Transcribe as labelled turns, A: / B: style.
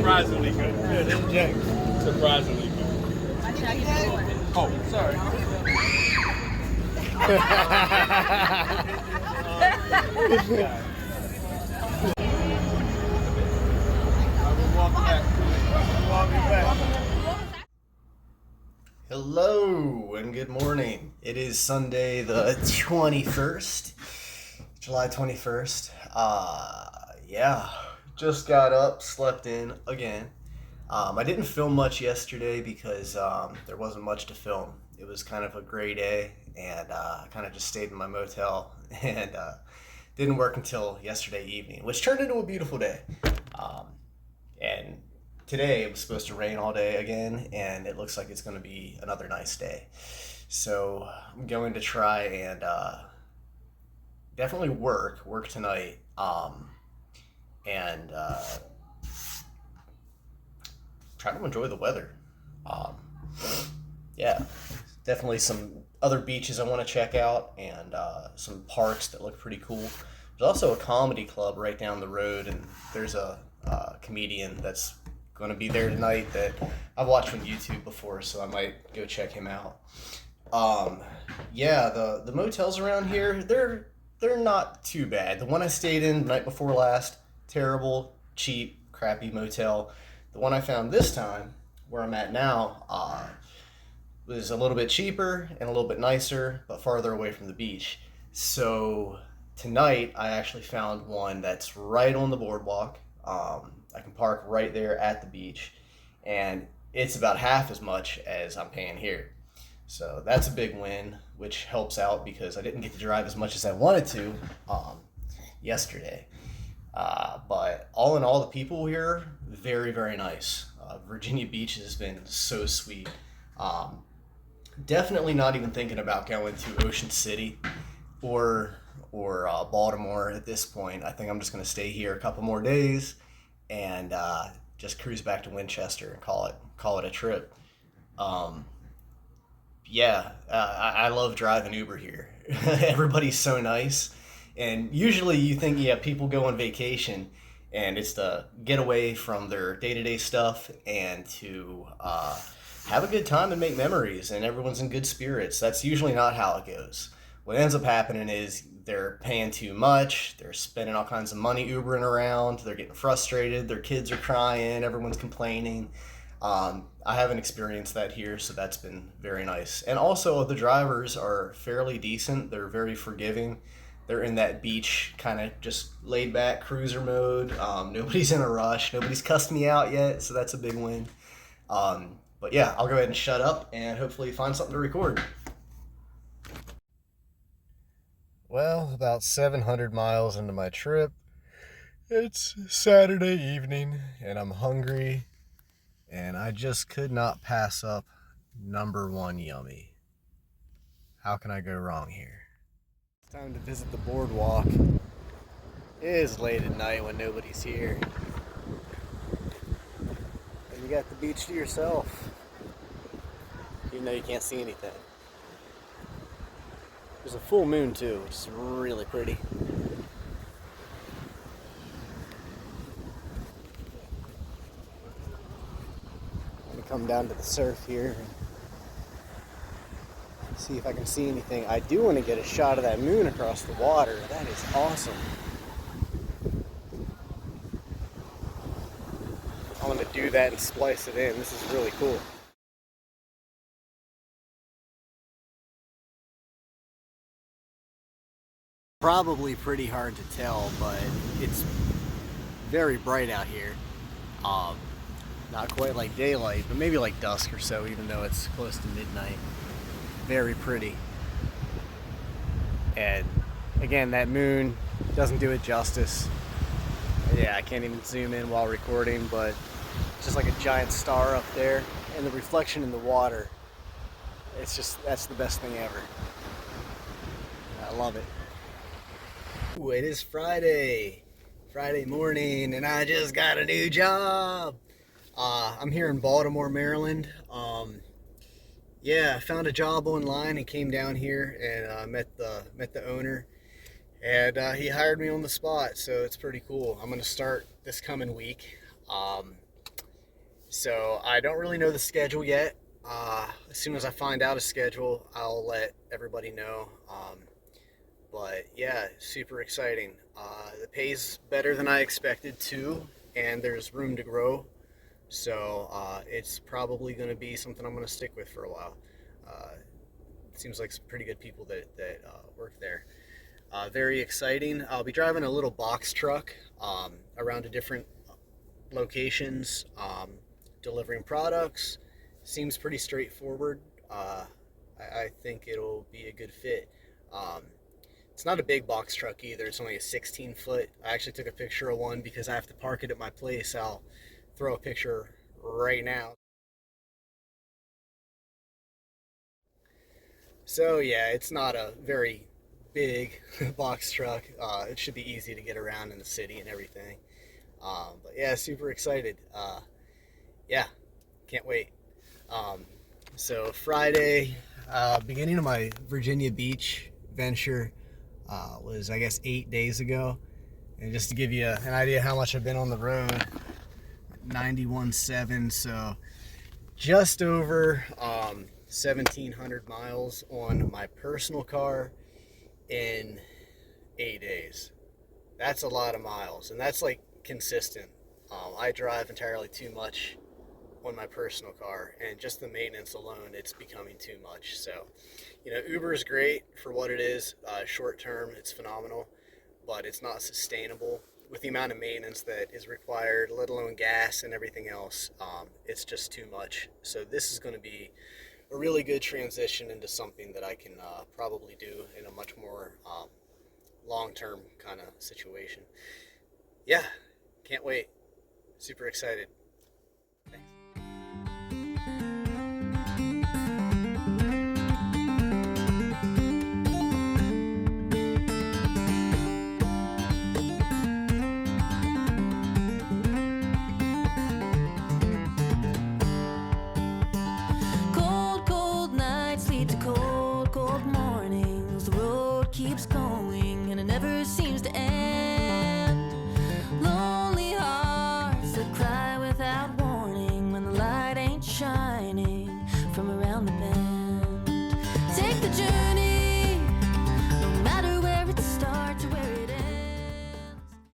A: Surprisingly good. Yeah, this is Jack. Surprisingly good. Oh, sorry.
B: Hello and good morning. It is Sunday the 21st, July 21st. Yeah, just got up, slept in again. I didn't film much yesterday because there wasn't much to film. It was kind of a gray day, and I kind of just stayed in my motel and didn't work until yesterday evening, which turned into a beautiful day. And today it was supposed to rain all day again, and it looks like it's going to be another nice day. So I'm going to try and definitely work tonight, and try to enjoy the weather. Um, yeah, definitely some other beaches I want to check out, and some parks that look pretty cool. There's also a comedy club right down the road, and there's a comedian that's going to be there tonight that I've watched on YouTube before, so I might go check him out. Yeah, the motels around here, they're not too bad. The one I stayed in the night before last, terrible, cheap, crappy motel. The one I found this time, where I'm at now, was a little bit cheaper and a little bit nicer, but farther away from the beach. So tonight I actually found one that's right on the boardwalk. I can park right there at the beach, and it's about half as much as I'm paying here. So that's a big win, which helps out because I didn't get to drive as much as I wanted to yesterday. But all in all, the people here, very, very nice. Virginia Beach has been so sweet. Definitely not even thinking about going to Ocean City or Baltimore at this point. I think I'm just going to stay here a couple more days and just cruise back to Winchester and call it a trip. Yeah, I love driving Uber here. Everybody's so nice, and usually you think, yeah, people go on vacation and it's to get away from their day-to-day stuff and to have a good time and make memories, and everyone's in good spirits. That's usually not how it goes. What ends up happening is they're paying too much, they're spending all kinds of money Ubering around, they're getting frustrated, their kids are crying, everyone's complaining. I haven't experienced that here, so that's been very nice. And also, the drivers are fairly decent, they're very forgiving. They're in that beach kind of just laid back cruiser mode. Nobody's in a rush, nobody's cussed me out yet, so that's a big win. But yeah, I'll go ahead and shut up and hopefully find something to record. Well, about 700 miles into my trip, it's Saturday evening and I'm hungry, and I just could not pass up number one yummy. How can I go wrong here? It's time to visit the boardwalk. It is late at night when nobody's here. And you got the beach to yourself, even though you can't see anything. There's a full moon too, which is really pretty. I'm gonna come down to the surf here and see if I can see anything. I do want to get a shot of that moon across the water. That is awesome. I'm gonna do that and splice it in. This is really cool. Probably pretty hard to tell, but it's very bright out here. Not quite like daylight, but maybe like dusk or so, even though it's close to midnight. Very pretty. And again, that moon doesn't do it justice. Yeah, I can't even zoom in while recording, but it's just like a giant star up there, and the reflection in the water, that's the best thing ever. I love it. Ooh, it is Friday morning, and I just got a new job. I'm here in Baltimore, Maryland. Yeah, I found a job online and came down here and met the owner, and he hired me on the spot, so it's pretty cool. I'm gonna start this coming week. So I don't really know the schedule yet. As soon as I find out a schedule, I'll let everybody know. But yeah, super exciting. The pay's better than I expected too, and there's room to grow. So it's probably going to be something I'm going to stick with for a while. Uh, it seems like some pretty good people that work there. Very exciting. I'll be driving a little box truck around to different locations, delivering products. Seems pretty straightforward. I think it'll be a good fit. Um, it's not a big box truck either. It's only a 16 foot. I actually took a picture of one because I have to park it at my place. I'll throw a picture right now. So yeah, it's not a very big box truck. It should be easy to get around in the city and everything. But yeah, super excited. Yeah, can't wait. Um, so Friday, beginning of my Virginia Beach venture was, I guess, 8 days ago. And just to give you an idea how much I've been on the road, 91.7, so just over 1,700 miles on my personal car in 8 days. That's a lot of miles, and that's like consistent. I drive entirely too much on my personal car, and just the maintenance alone, it's becoming too much. So, Uber is great for what it is. Short term, it's phenomenal, but it's not sustainable with the amount of maintenance that is required, let alone gas and everything else. It's just too much. So this is going to be a really good transition into something that I can probably do in a much more long-term kind of situation. Yeah, can't wait. Super excited. Thanks.
C: Cold, cold nights lead to cold, cold mornings. The road keeps going and it never seems to end. Lonely hearts that cry without warning when the light ain't shining from around the bend.